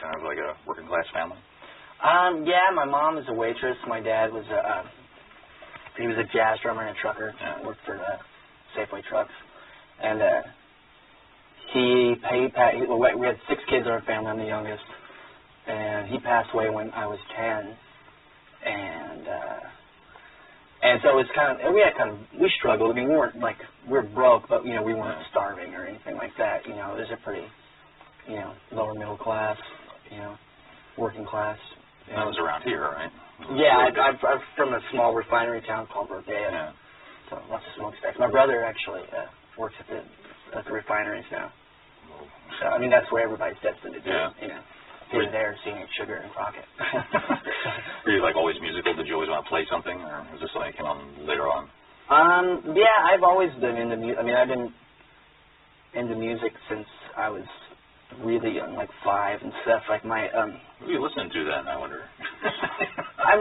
kind of like a working class family? Yeah, my mom is a waitress. My dad was he was a jazz drummer and a trucker. Yeah. Worked for Safeway Trucks, and we had 6 kids in our family. I'm the youngest, and he passed away when I was 10, and so it was we struggled. I mean, we were broke, but we weren't starving or anything like that. It was a pretty lower middle class, working class. That was around here, right? Yeah, I'm from a small refinery town called Verdeja. Yeah. So lots of smokestacks. My brother actually works at the refineries now. So I mean, that's where everybody's destined to be. Yeah. Getting there, seeing Sugar and Crockett. Were you always musical? Did you always want to play something, or was this later on? Yeah, I've always been into music. I mean, I've been into music since I was really young, like 5 and stuff. Like my What are you listening to then? I wonder. My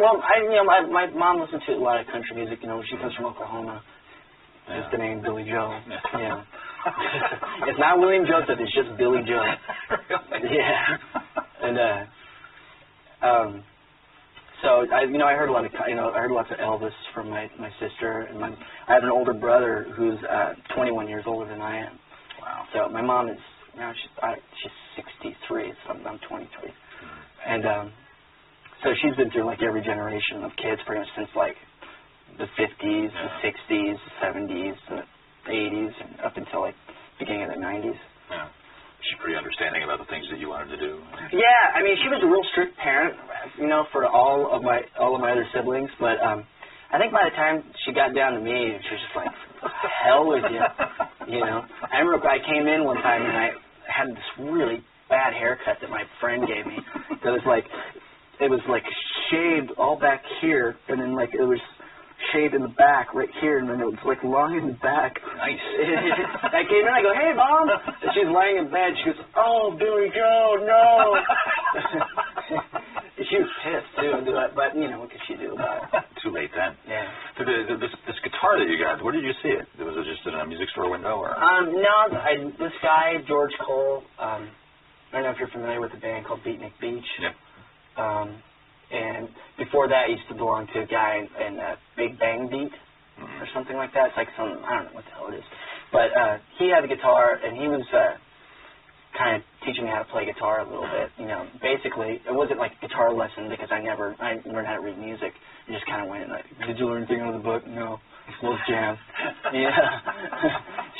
mom listened to a lot of country music. She comes from Oklahoma. Yeah. It's the name Billie Joe. Yeah. It's not William Joseph. It's just Billie Joe. Yeah. And so I heard a lot of I heard lots of Elvis from my sister, and I have an older brother who's 21 years older than I am. Wow. So my mom is she's 63, so I'm 23, and so she's been through every generation of kids pretty much since the 50s, the 60s, the 70s, the 80s, and up until beginning of the 90s. Yeah. She's pretty understanding about the things that you wanted to do. Yeah, I mean, she was a real strict parent, for all of my other siblings. But I think by the time she got down to me, she was just like, "The hell with you," I remember I came in one time and I had this really bad haircut that my friend gave me. It was shaved all back here, and then it was shaved in the back right here, and then it was lying in the back. Nice. I came in, I go, "Hey, Mom," and she's laying in bed. She goes, "Oh, Billie Joe, no." She was pissed too, but what could she do about it? Too late then. Yeah. This guitar that you got, where did you see it? Was it just in a music store window, or? No, this guy George Cole. I don't know if you're familiar with a band called Beatnik Beach. Yeah. And before that, I used to belong to a guy in Big Bang Beat or something like that. It's I don't know what the hell it is. But he had a guitar, and he was kind of teaching me how to play guitar a little bit. Basically, it wasn't like a guitar lesson because I learned how to read music. I just kind of went did you learn anything out of the book? No. Let's jam. Yeah.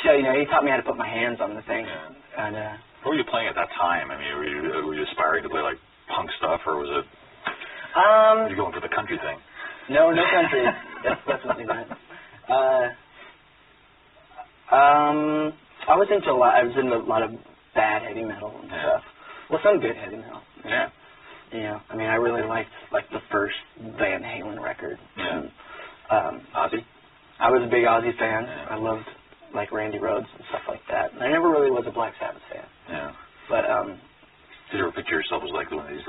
So, he taught me how to put my hands on the thing. Yeah. And what were you playing at that time? I mean, were you aspiring to play punk stuff, or was it? Were you going for the country thing? No country. That's definitely not. I was into a lot of bad heavy metal and stuff. Well, some good heavy metal. Yeah. I mean, I really liked the first Van Halen record. Yeah. And, Ozzy? I was a big Ozzy fan. Yeah. I loved Randy Rhoads and stuff like that. And I never really was a Black Sabbath fan. Yeah. But did you ever picture yourself as one of these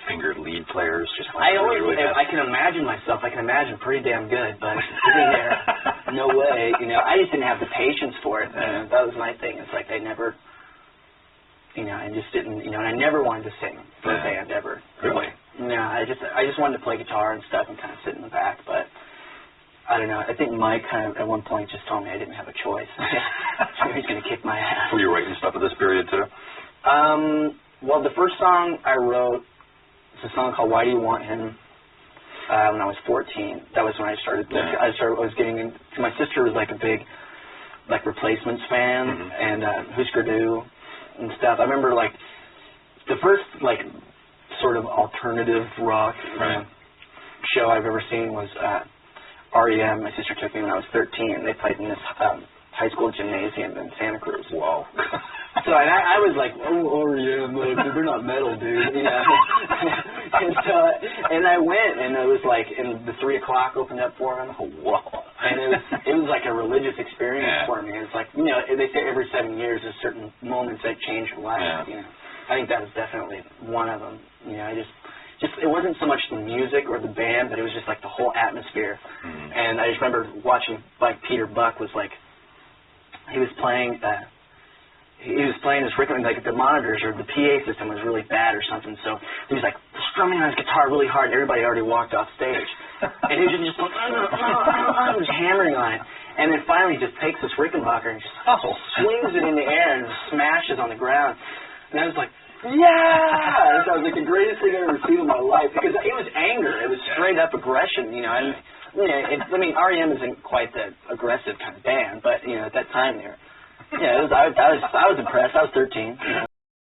fingered lead players? I can imagine myself. I can imagine pretty damn good, but sitting there, no way. I just didn't have the patience for it. That was my thing. It's I never. I just didn't. And I never wanted to sing for a band ever. Really? No, I just wanted to play guitar and stuff and kind of sit in the back, but. I don't know. I think Mike kind of at one point just told me I didn't have a choice. So he's going to kick my ass. Were you writing stuff at this period too? Well, the first song I wrote is a song called "Why Do You Want Him?" When I was 14. That was when I started. Yeah. I was getting into. My sister was a big Replacements fan and Husker Du and stuff. I remember the first sort of alternative rock show I've ever seen was. REM, my sister took me when I was 13. They played in this high school gymnasium in Santa Cruz. Whoa. So I was like, "Oh, REM, they're not metal, dude." And I went, and it was and the 3 o'clock opened up for them. Whoa. And it was like a religious experience for me. It's they say every 7 years there's certain moments that change your life. Yeah. I think that was definitely one of them. It wasn't so much the music or the band, but it was just the whole atmosphere. And I just remember watching Peter Buck was he was playing he was playing this Rickenbacker, like the monitors or the PA system was really bad or something. So he was like strumming on his guitar really hard, and everybody already walked off stage. And he was just going, just hammering on it. And then finally he just takes this Rickenbacker and just swings it in the air and smashes on the ground. And I was like, yeah! That was like the greatest thing I've ever seen in my life, because it was anger. It was straight up aggression, you know. And, I mean, R.E.M. isn't quite the aggressive kind of band, but, you know, at that time, they were, I was impressed. I was 13. You know.